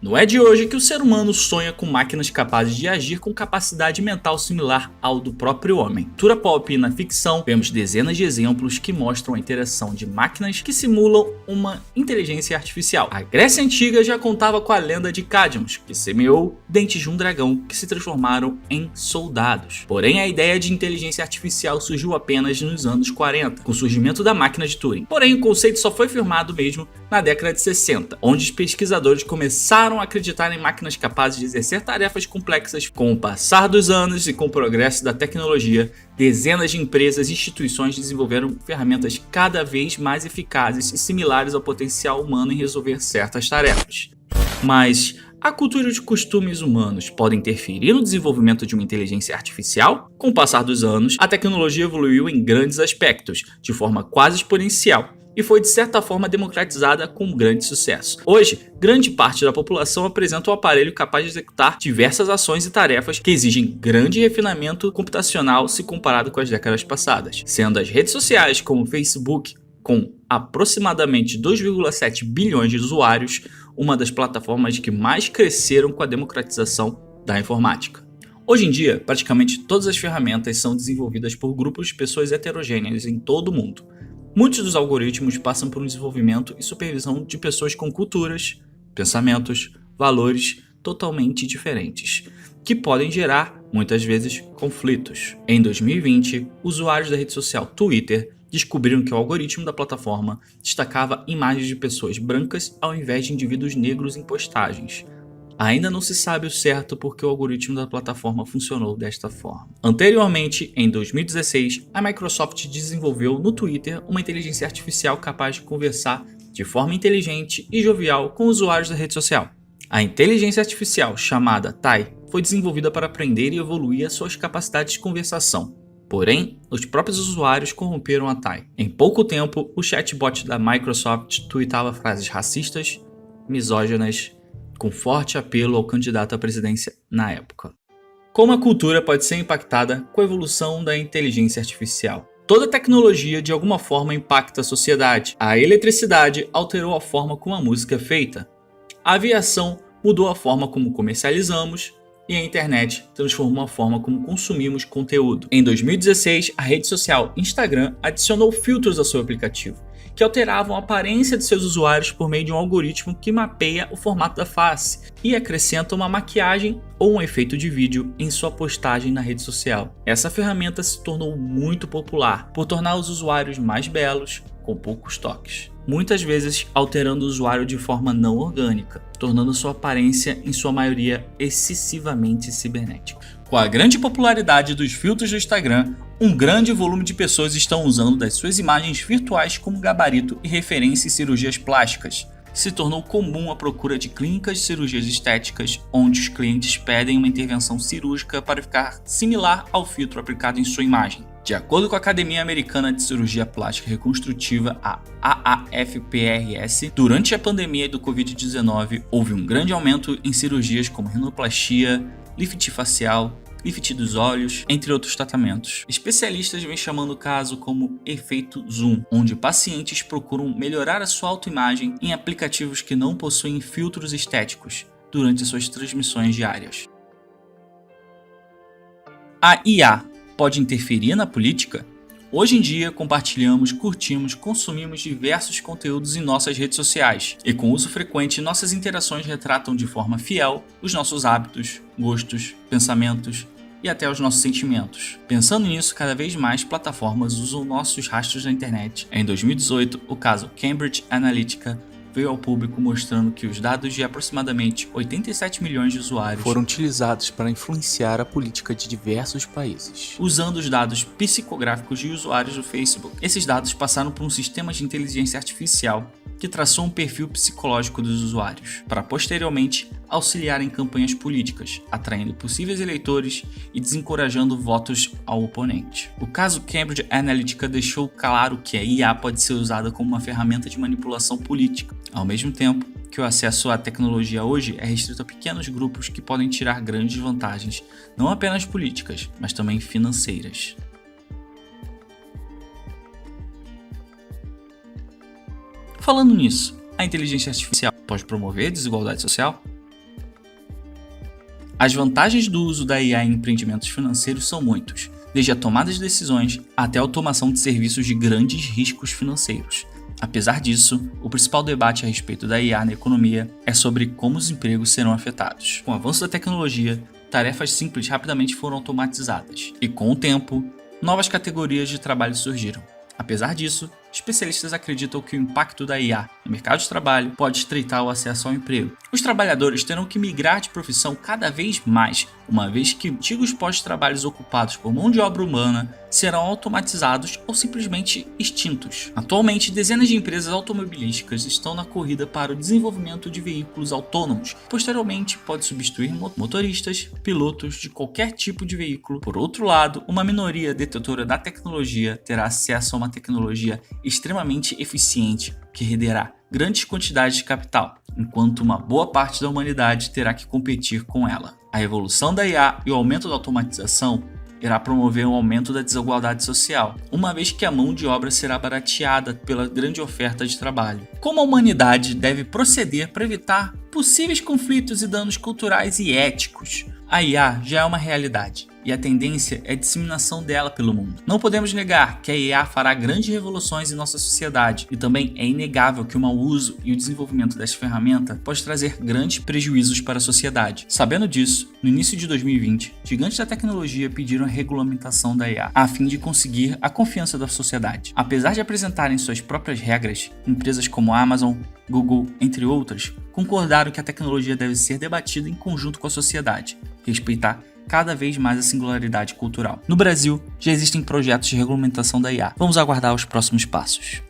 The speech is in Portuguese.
Não é de hoje que o ser humano sonha com máquinas capazes de agir com capacidade mental similar ao do próprio homem. Na cultura pop e na ficção, vemos dezenas de exemplos que mostram a interação de máquinas que simulam uma inteligência artificial. A Grécia Antiga já contava com a lenda de Cadmus, que semeou dentes de um dragão que se transformaram em soldados. Porém, a ideia de inteligência artificial surgiu apenas nos anos 40, com o surgimento da máquina de Turing. Porém, o conceito só foi firmado mesmo na década de 60, onde os pesquisadores começaram a acreditar em máquinas capazes de exercer tarefas complexas. Com o passar dos anos e com o progresso da tecnologia, dezenas de empresas e instituições desenvolveram ferramentas cada vez mais eficazes e similares ao potencial humano em resolver certas tarefas. Mas a cultura e os costumes humanos podem interferir no desenvolvimento de uma inteligência artificial? Com o passar dos anos, a tecnologia evoluiu em grandes aspectos, de forma quase exponencial, e foi de certa forma democratizada com grande sucesso. Hoje, grande parte da população apresenta um aparelho capaz de executar diversas ações e tarefas que exigem grande refinamento computacional se comparado com as décadas passadas, sendo as redes sociais como o Facebook, com aproximadamente 2,7 bilhões de usuários, uma das plataformas que mais cresceram com a democratização da informática. Hoje em dia, praticamente todas as ferramentas são desenvolvidas por grupos de pessoas heterogêneas em todo o mundo. Muitos dos algoritmos passam por um desenvolvimento e supervisão de pessoas com culturas, pensamentos, valores totalmente diferentes, que podem gerar, muitas vezes, conflitos. Em 2020, usuários da rede social Twitter descobriram que o algoritmo da plataforma destacava imagens de pessoas brancas ao invés de indivíduos negros em postagens. Ainda não se sabe o certo porque o algoritmo da plataforma funcionou desta forma. Anteriormente, em 2016, a Microsoft desenvolveu no Twitter uma inteligência artificial capaz de conversar de forma inteligente e jovial com usuários da rede social. A inteligência artificial, chamada Tai, foi desenvolvida para aprender e evoluir as suas capacidades de conversação. Porém, os próprios usuários corromperam a Tai. Em pouco tempo, o chatbot da Microsoft tweetava frases racistas, misóginas, com forte apelo ao candidato à presidência na época. Como a cultura pode ser impactada com a evolução da inteligência artificial? Toda tecnologia de alguma forma impacta a sociedade. A eletricidade alterou a forma como a música é feita. A aviação mudou a forma como comercializamos e a internet transformou a forma como consumimos conteúdo. Em 2016, a rede social Instagram adicionou filtros ao seu aplicativo, que alteravam a aparência de seus usuários por meio de um algoritmo que mapeia o formato da face e acrescenta uma maquiagem ou um efeito de vídeo em sua postagem na rede social. Essa ferramenta se tornou muito popular por tornar os usuários mais belos, com poucos toques, muitas vezes alterando o usuário de forma não orgânica, tornando sua aparência em sua maioria excessivamente cibernética. Com a grande popularidade dos filtros do Instagram, um grande volume de pessoas estão usando das suas imagens virtuais como gabarito e referência em cirurgias plásticas. Se tornou comum a procura de clínicas de cirurgias estéticas, onde os clientes pedem uma intervenção cirúrgica para ficar similar ao filtro aplicado em sua imagem. De acordo com a Academia Americana de Cirurgia Plástica Reconstrutiva, a AAFPRS, durante a pandemia do Covid-19, houve um grande aumento em cirurgias como rinoplastia, lift facial, lift dos olhos, entre outros tratamentos. Especialistas vêm chamando o caso como efeito zoom, onde pacientes procuram melhorar a sua autoimagem em aplicativos que não possuem filtros estéticos durante suas transmissões diárias. A IA pode interferir na política? Hoje em dia, compartilhamos, curtimos, consumimos diversos conteúdos em nossas redes sociais, e com uso frequente, nossas interações retratam de forma fiel os nossos hábitos, gostos, pensamentos e até os nossos sentimentos. Pensando nisso, cada vez mais plataformas usam nossos rastros na internet. Em 2018, o caso Cambridge Analytica veio ao público mostrando que os dados de aproximadamente 87 milhões de usuários foram utilizados para influenciar a política de diversos países, usando os dados psicográficos de usuários do Facebook. Esses dados passaram por um sistema de inteligência artificial que traçou um perfil psicológico dos usuários, para posteriormente auxiliar em campanhas políticas, atraindo possíveis eleitores e desencorajando votos ao oponente. O caso Cambridge Analytica deixou claro que a IA pode ser usada como uma ferramenta de manipulação política, ao mesmo tempo que o acesso à tecnologia hoje é restrito a pequenos grupos que podem tirar grandes vantagens, não apenas políticas, mas também financeiras. Falando nisso, a inteligência artificial pode promover desigualdade social? As vantagens do uso da IA em empreendimentos financeiros são muitos, desde a tomada de decisões até a automação de serviços de grandes riscos financeiros. Apesar disso, o principal debate a respeito da IA na economia é sobre como os empregos serão afetados. Com o avanço da tecnologia, tarefas simples rapidamente foram automatizadas, e com o tempo, novas categorias de trabalho surgiram. Apesar disso, especialistas acreditam que o impacto da IA no mercado de trabalho pode estreitar o acesso ao emprego. Os trabalhadores terão que migrar de profissão cada vez mais, uma vez que antigos postos de trabalho ocupados por mão de obra humana serão automatizados ou simplesmente extintos. Atualmente, dezenas de empresas automobilísticas estão na corrida para o desenvolvimento de veículos autônomos. Posteriormente, pode substituir motoristas, pilotos de qualquer tipo de veículo. Por outro lado, uma minoria detentora da tecnologia terá acesso a uma tecnologia extremamente eficiente que renderá grandes quantidades de capital, enquanto uma boa parte da humanidade terá que competir com ela. A evolução da IA e o aumento da automatização irá promover um aumento da desigualdade social, uma vez que a mão de obra será barateada pela grande oferta de trabalho. Como a humanidade deve proceder para evitar possíveis conflitos e danos culturais e éticos? A IA já é uma realidade, e a tendência é a disseminação dela pelo mundo. Não podemos negar que a IA fará grandes revoluções em nossa sociedade, e também é inegável que o mau uso e o desenvolvimento desta ferramenta pode trazer grandes prejuízos para a sociedade. Sabendo disso, no início de 2020, gigantes da tecnologia pediram a regulamentação da IA, a fim de conseguir a confiança da sociedade. Apesar de apresentarem suas próprias regras, empresas como a Amazon, Google, entre outras, concordaram que a tecnologia deve ser debatida em conjunto com a sociedade, respeitar cada vez mais a singularidade cultural. No Brasil, já existem projetos de regulamentação da IA. Vamos aguardar os próximos passos.